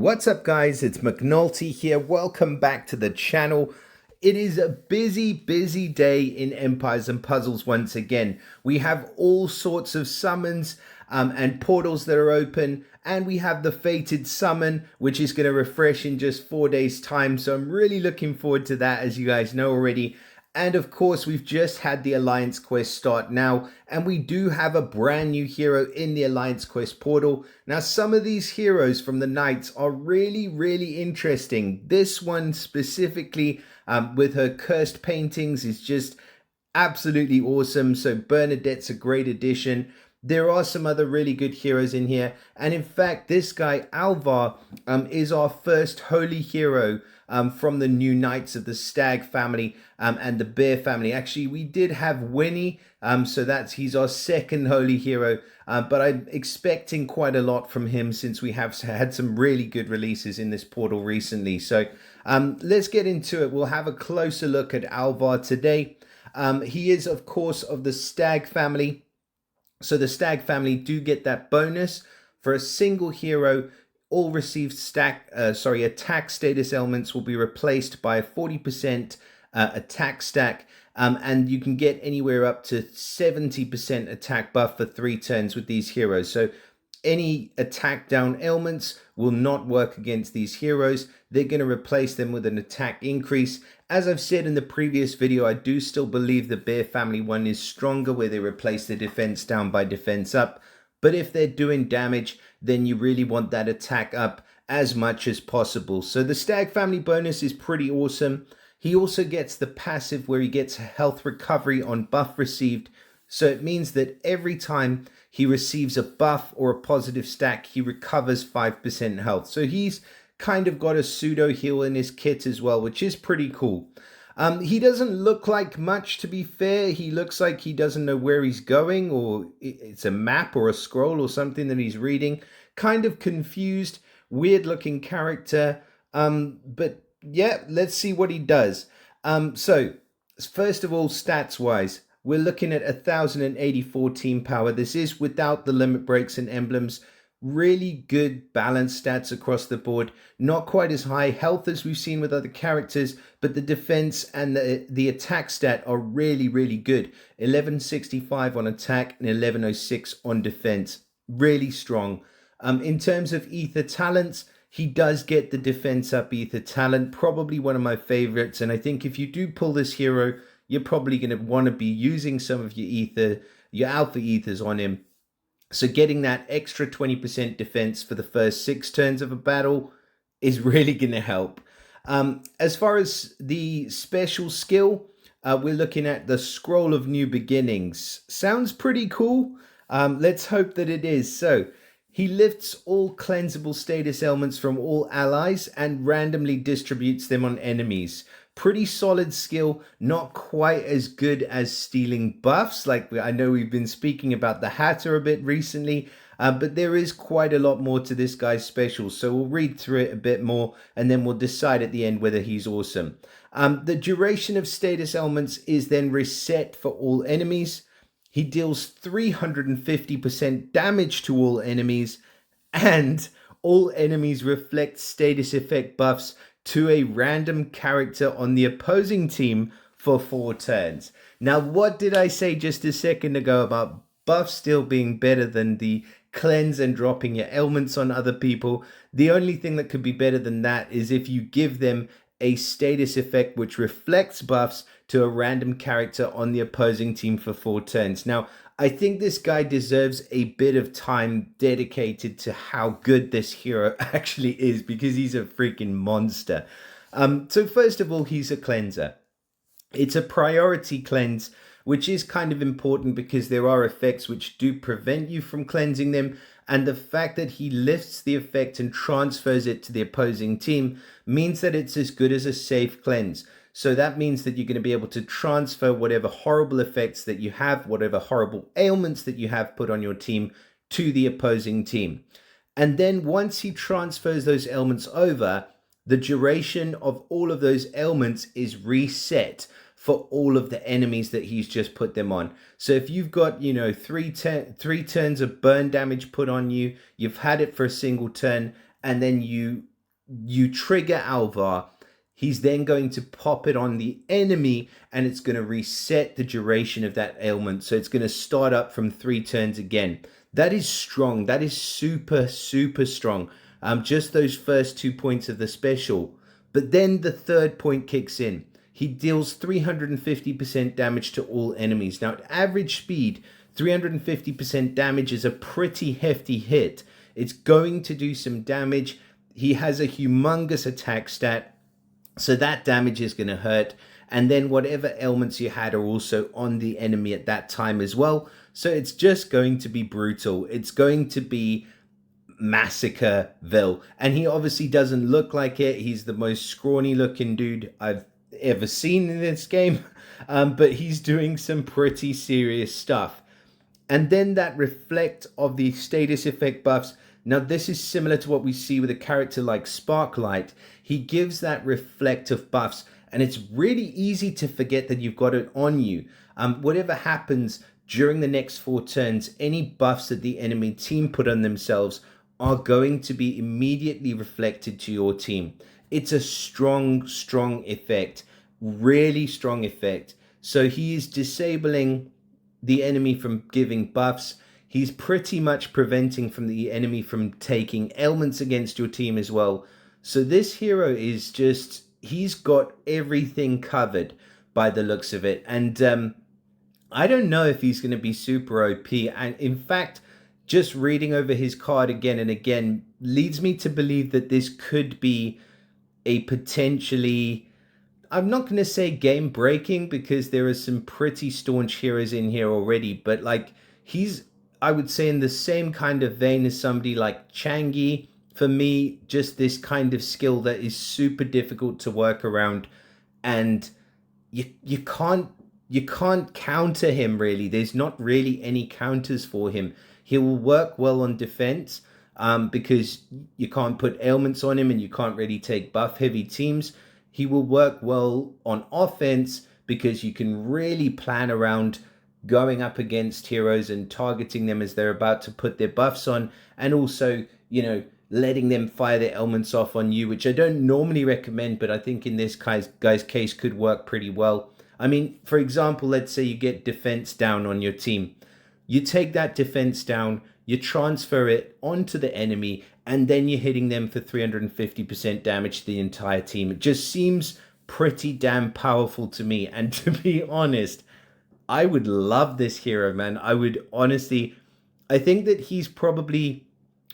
What's up, guys? It's McNulty here. Welcome back to the channel. It is a busy day in Empires and Puzzles once again. We have all sorts of summons and portals that are open, and we have the Fated Summon, which is going to refresh in just 4 days' time. So I'm really looking forward to that, as you guys know already. And of course, we've just had the Alliance Quest start now, and we do have a brand new hero in the Alliance Quest portal. Now, some of these heroes from the Knights are really interesting. This one specifically, with her cursed paintings, is just absolutely awesome. So Bernadette's a great addition. There are some other really good heroes in here. And in fact, this guy, Alvar, is our first holy hero from the new Knights of the Stag family and the Bear family. Actually, we did have Winnie, so he's our second holy hero. But I'm expecting quite a lot from him since we have had some really good releases in this portal recently. So let's get into it. We'll have a closer look at Alvar today. He is, of course, of the Stag family. So the Stag family do get that bonus for a single hero. All received attack status elements will be replaced by a 40% attack stack. And you can get anywhere up to 70% attack buff for 3 turns with these heroes. So any attack down ailments will not work against these heroes. They're going to replace them with an attack increase. As I've said in the previous video, I do still believe the Bear family one is stronger, where they replace the defense down by defense up. But if they're doing damage, then you really want that attack up as much as possible. So the Stag family bonus is pretty awesome. He also gets the passive where he gets health recovery on buff received. So it means that every time he receives a buff or a positive stack, he recovers 5% health. So he's kind of got a pseudo heal in his kit as well, which is pretty cool. He doesn't look like much, to be fair. He looks like he doesn't know where he's going, or it's a map or a scroll or something that he's reading. Kind of confused, weird looking character. But yeah, let's see what he does. So first of all, stats wise, we're looking at 1084 team power. This is without the limit breaks and emblems. Really good balanced stats across the board. Not quite as high health as we've seen with other characters, but the defense and the attack stat are really good. 1165 on attack and 1106 on defense. Really strong. In terms of ether talents, he does get the defense up ether talent. Probably one of my favorites. And I think if you do pull this hero, you're probably going to want to be using some of your alpha ethers on him. So getting that extra 20% defense for the first 6 turns of a battle is really going to help. As far as the special skill, we're looking at the Scroll of New Beginnings. Sounds pretty cool. Let's hope that it is. So he lifts all cleansable status elements from all allies and randomly distributes them on enemies. Pretty solid skill, not quite as good as stealing buffs. Like I know we've been speaking about the Hatter a bit recently, but there is quite a lot more to this guy's special. So we'll read through it a bit more and then we'll decide at the end whether he's awesome. The duration of status elements is then reset for all enemies. He deals 350% damage to all enemies, and all enemies reflect status effect buffs to a random character on the opposing team for 4 turns. Now, what did I say just a second ago about buffs still being better than the cleanse and dropping your ailments on other people? The only thing that could be better than that is if you give them a status effect which reflects buffs to a random character on the opposing team for 4 turns. Now, I think this guy deserves a bit of time dedicated to how good this hero actually is, because he's a freaking monster. So first of all, he's a cleanser. It's a priority cleanse, which is kind of important because there are effects which do prevent you from cleansing them. And the fact that he lifts the effect and transfers it to the opposing team means that it's as good as a safe cleanse. So that means that you're going to be able to transfer whatever horrible effects that you have, whatever horrible ailments that you have put on your team, to the opposing team. And then once he transfers those ailments over, the duration of all of those ailments is reset for all of the enemies that he's just put them on. So if you've got, you know, three turns of burn damage put on you, you've had it for a single turn, and then you you trigger Alvar, he's then going to pop it on the enemy and it's going to reset the duration of that ailment. So it's going to start up from 3 turns again. That is strong. That is super, super strong. Just those first 2 points of the special. But then the third point kicks in. He deals 350% damage to all enemies. Now, at average speed, 350% damage is a pretty hefty hit. It's going to do some damage. He has a humongous attack stat, so that damage is going to hurt. And then whatever ailments you had are also on the enemy at that time as well. So it's just going to be brutal. It's going to be Massacreville. And he obviously doesn't look like it. He's the most scrawny looking dude I've ever seen in this game. But he's doing some pretty serious stuff. And then that reflect of the status effect buffs. Now, this is similar to what we see with a character like Sparklight. He gives that reflect of buffs, and it's really easy to forget that you've got it on you. Whatever happens during the next 4 turns, any buffs that the enemy team put on themselves are going to be immediately reflected to your team. It's a strong, strong effect, really strong effect. So he is disabling the enemy from giving buffs. He's pretty much preventing from the enemy from taking ailments against your team as well. So this hero is just, he's got everything covered by the looks of it. And I don't know if he's going to be super OP. And in fact, just reading over his card again and again leads me to believe that this could be a potentially, I'm not going to say game breaking because there are some pretty staunch heroes in here already, but like he's, I would say, in the same kind of vein as somebody like Changi. For me, just this kind of skill that is super difficult to work around, and you can't counter him really. There's not really any counters for him. He will work well on defense because you can't put ailments on him and you can't really take buff heavy teams. He will work well on offense because you can really plan around going up against heroes and targeting them as they're about to put their buffs on, and also, you know, letting them fire their elements off on you, which I don't normally recommend, but I think in this guy's case could work pretty well. I mean, for example, let's say you get defense down on your team. You take that defense down, you transfer it onto the enemy, and then you're hitting them for 350% damage to the entire team. It just seems pretty damn powerful to me. And to be honest, I would love this hero, man. I would honestly, I think that he's probably,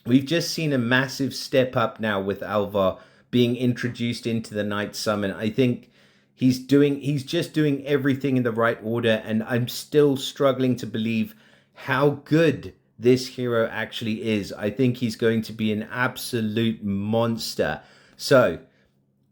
we've just seen a massive step up now with Alvar being introduced into the Night Summon. I think he's just doing everything in the right order, and I'm still struggling to believe how good this hero actually is. I think he's going to be an absolute monster. So,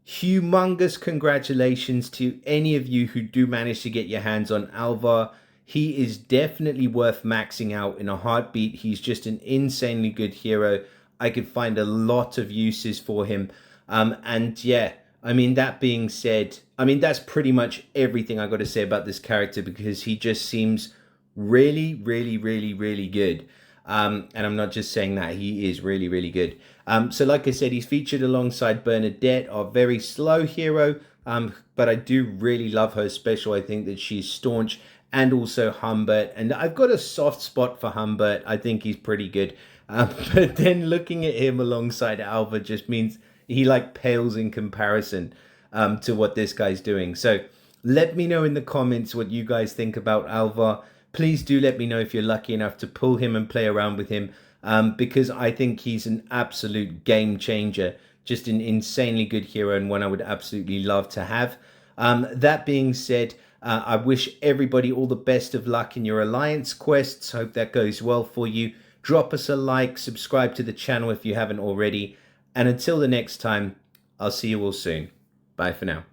humongous congratulations to any of you who do manage to get your hands on Alvar. He is definitely worth maxing out in a heartbeat. He's just an insanely good hero. I could find a lot of uses for him. And yeah, I mean, that being said, I mean, that's pretty much everything I got to say about this character, because he just seems really, really, really, really good. And I'm not just saying that, he is really, really good. So like I said, he's featured alongside Bernadette, our very slow hero. But I do really love her special. I think that she's staunch, and also Humbert. And I've got a soft spot for Humbert. I think he's pretty good. But then looking at him alongside Alva just means he like pales in comparison to what this guy's doing. So let me know in the comments what you guys think about Alva. Please do let me know if you're lucky enough to pull him and play around with him, because I think he's an absolute game changer. Just an insanely good hero, and one I would absolutely love to have. That being said, I wish everybody all the best of luck in your alliance quests. Hope that goes well for you. Drop us a like, subscribe to the channel if you haven't already. And until the next time, I'll see you all soon. Bye for now.